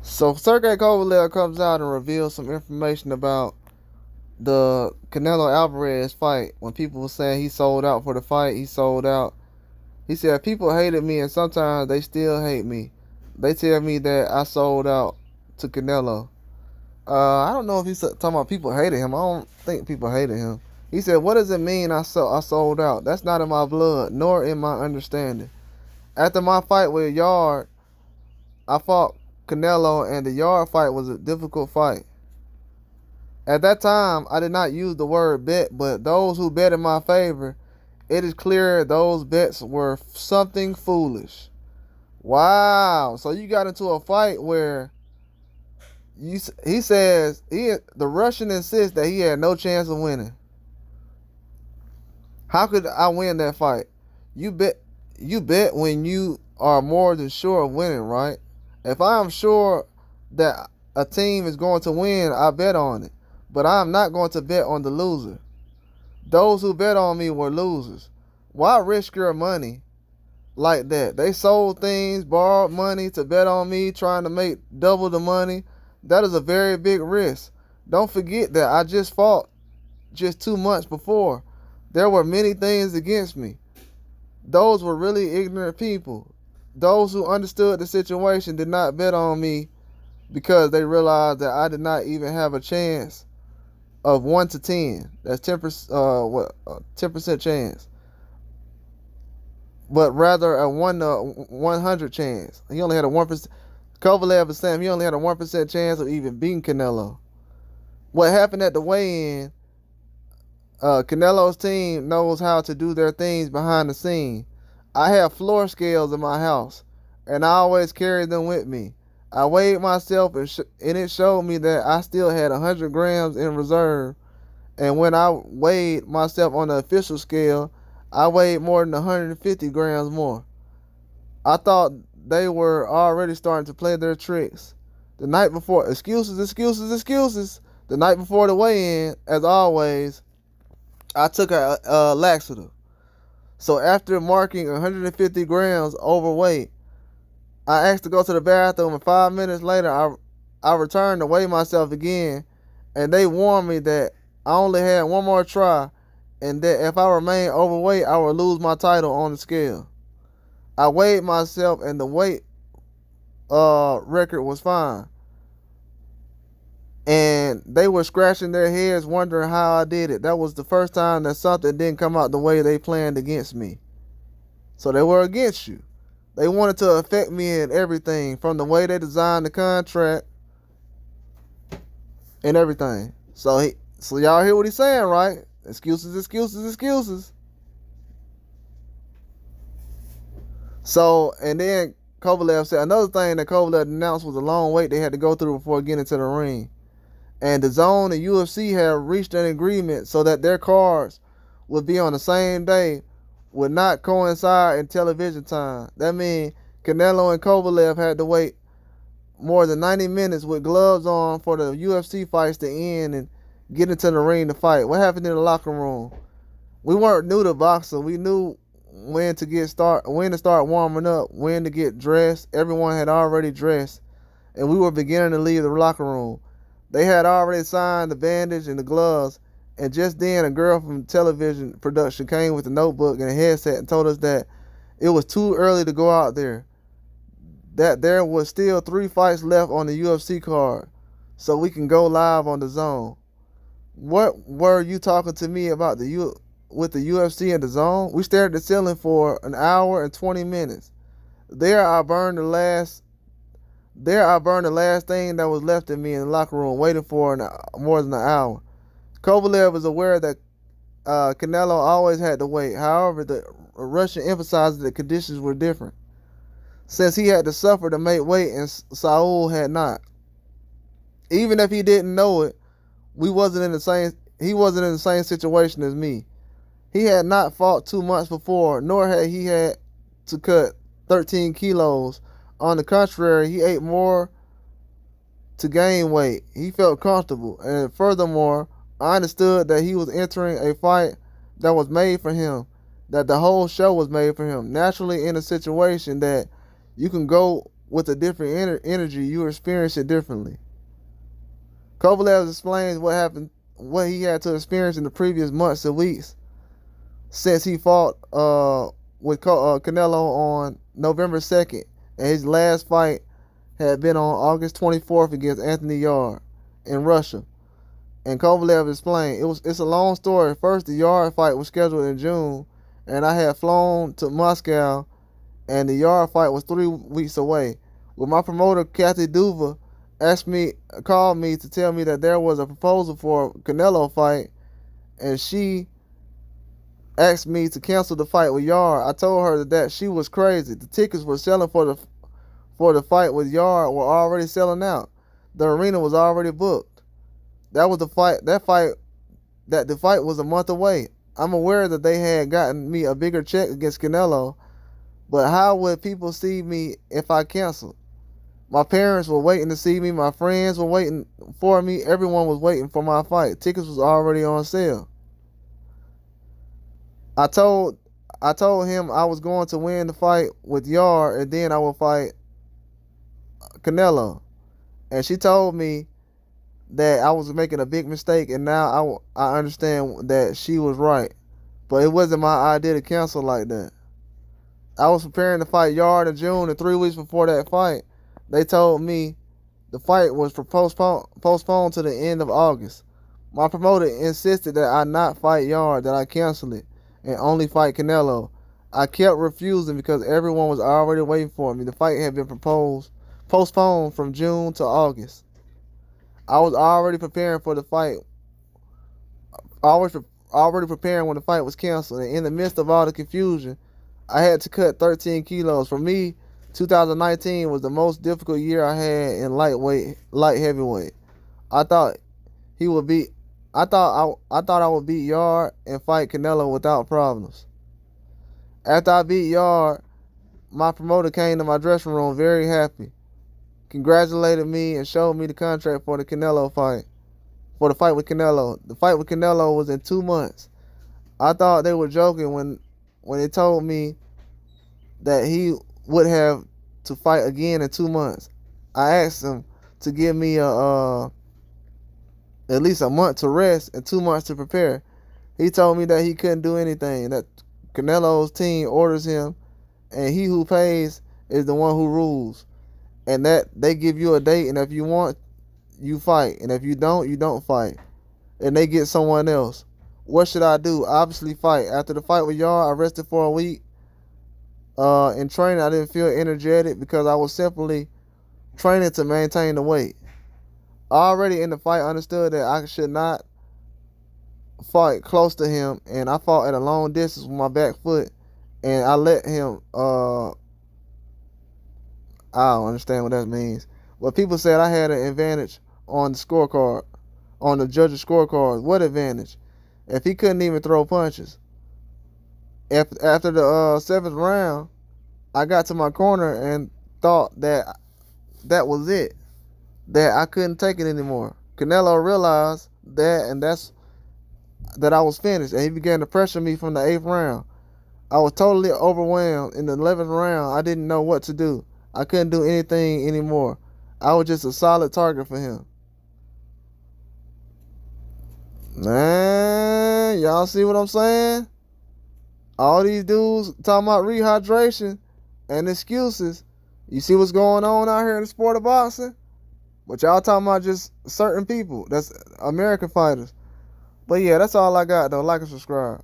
So Sergey Kovalev comes out and reveals some information about the Canelo Alvarez fight. When people were saying he sold out for the fight, he sold out. He said people hated me and sometimes they still hate me. They tell me that I sold out to Canelo. I don't know if he's talking about people hated him. I don't think people hated him. He said, "What does it mean I sold out? That's not in my blood, nor in my understanding. After my fight with Yard, I fought Canelo, and the Yard fight was a difficult fight. At that time, I did not use the word bet, but those who bet in my favor, it is clear those bets were something foolish." Wow. So you got into a fight where he says the Russian insists that he had no chance of winning. How could I win that fight? You bet when you are more than sure of winning, right? If I am sure that a team is going to win, I bet on it. But I am not going to bet on the loser. Those who bet on me were losers. Why risk your money like that? They sold things, borrowed money to bet on me, trying to make double the money. That is a very big risk. Don't forget that I just fought just 2 months before. There were many things against me. Those were really ignorant people. Those who understood the situation did not bet on me because they realized that I did not even have a chance of 1 to 10. That's 10% chance. But rather a 1 to 100 chance. He only had a 1%. Kovalev is saying he only had a 1% chance of even beating Canelo. What happened at the weigh-in, Canelo's team knows how to do their things behind the scene. I have floor scales in my house, and I always carry them with me. I weighed myself, and it showed me that I still had 100 grams in reserve. And when I weighed myself on the official scale, I weighed more than 150 grams more. I thought they were already starting to play their tricks. The night before, excuses. The night before the weigh-in, as always, I took a laxative. So after marking 150 grams overweight, I asked to go to the bathroom, and 5 minutes later, I returned to weigh myself again, and they warned me that I only had one more try, and that if I remained overweight, I would lose my title on the scale. I weighed myself, and the weight record was fine. And they were scratching their heads wondering how I did it. That was the first time that something didn't come out the way they planned against me. So they were against you. They wanted to affect me in everything, from the way they designed the contract and everything. So y'all hear what he's saying, right? Excuses. So, and then Kovalev said another thing that Kovalev announced was a long wait they had to go through before getting to the ring. And the Zone and UFC had reached an agreement so that their cards would be on the same day, would not coincide in television time. That means Canelo and Kovalev had to wait more than 90 minutes with gloves on for the UFC fights to end and get into the ring to fight. What happened in the locker room? We weren't new to boxing. We knew when to start warming up, when to get dressed. Everyone had already dressed, and we were beginning to leave the locker room. They had already signed the bandage and the gloves, and just then a girl from television production came with a notebook and a headset and told us that it was too early to go out there, that there was still 3 fights left on the UFC card, so we can go live on the Zone. What were you talking to me about with the UFC and the Zone? We stared at the ceiling for an hour and 20 minutes. There I burned the last thing that was left in me in the locker room, waiting for more than an hour. Kovalev was aware that Canelo always had to wait. However, the Russian emphasized that the conditions were different, since he had to suffer to make weight and Saul had not. Even if he didn't know it, he wasn't in the same situation as me. He had not fought 2 months before, nor had he had to cut 13 kilos. On the contrary, he ate more to gain weight. He felt comfortable. And furthermore, I understood that he was entering a fight that was made for him, that the whole show was made for him. Naturally, in a situation that you can go with a different energy, you experience it differently. Kovalev explains what happened, what he had to experience in the previous months and weeks since he fought with Canelo on November 2nd, and his last fight had been on August 24th against Anthony Yarde in Russia. And Kovalev explained, it's a long story. First, the Yarde fight was scheduled in June, and I had flown to Moscow, and the Yarde fight was 3 weeks away. With my promoter, Kathy Duva, called me to tell me that there was a proposal for a Canelo fight, and she asked me to cancel the fight with Yarde. I told her that she was crazy. The tickets were selling for the fight with Yarde were already selling out. The arena was already booked. That was the fight. The fight was a month away. I'm aware that they had gotten me a bigger check against Canelo, but how would people see me if I canceled? My parents were waiting to see me. My friends were waiting for me. Everyone was waiting for my fight. Tickets was already on sale. I told him I was going to win the fight with Yarde, and then I would fight Canelo. And she told me that I was making a big mistake, and now I understand that she was right. But it wasn't my idea to cancel like that. I was preparing to fight Yarde in June, and 3 weeks before that fight, they told me the fight was postponed to the end of August. My promoter insisted that I not fight Yarde, that I cancel it, and only fight Canelo. I kept refusing because everyone was already waiting for me. The fight had been postponed from June to August. I was already preparing for the fight. Already preparing when the fight was canceled. And in the midst of all the confusion, I had to cut 13 kilos. For me, 2019 was the most difficult year I had in light heavyweight. I thought I would beat Yarde and fight Canelo without problems. After I beat Yarde, my promoter came to my dressing room very happy, congratulated me, and showed me the contract for the Canelo fight. For the fight with Canelo. The fight with Canelo was in 2 months. I thought they were joking when they told me that he would have to fight again in 2 months. I asked him to give me at least a month to rest and 2 months to prepare. He told me that he couldn't do anything, that Canelo's team orders him, and he who pays is the one who rules, and that they give you a date, and if you want, you fight, and if you don't, you don't fight, and they get someone else. What should I do? Obviously fight. After the fight with Yarde, I rested for a week. In training, I didn't feel energetic because I was simply training to maintain the weight. Already in the fight, I understood that I should not fight close to him, and I fought at a long distance with my back foot, and I let him, I don't understand what that means, but people said I had an advantage on the scorecard, on the judges' scorecard. What advantage? If he couldn't even throw punches. After the 7th round, I got to my corner and thought that was it, that I couldn't take it anymore. Canelo realized that I was finished, and he began to pressure me from the 8th round. I was totally overwhelmed. In the 11th round, I didn't know what to do. I couldn't do anything anymore. I was just a solid target for him. Man, y'all see what I'm saying? All these dudes talking about rehydration and excuses. You see what's going on out here in the sport of boxing? But y'all talking about just certain people. That's American fighters. But yeah, that's all I got though. Like and subscribe.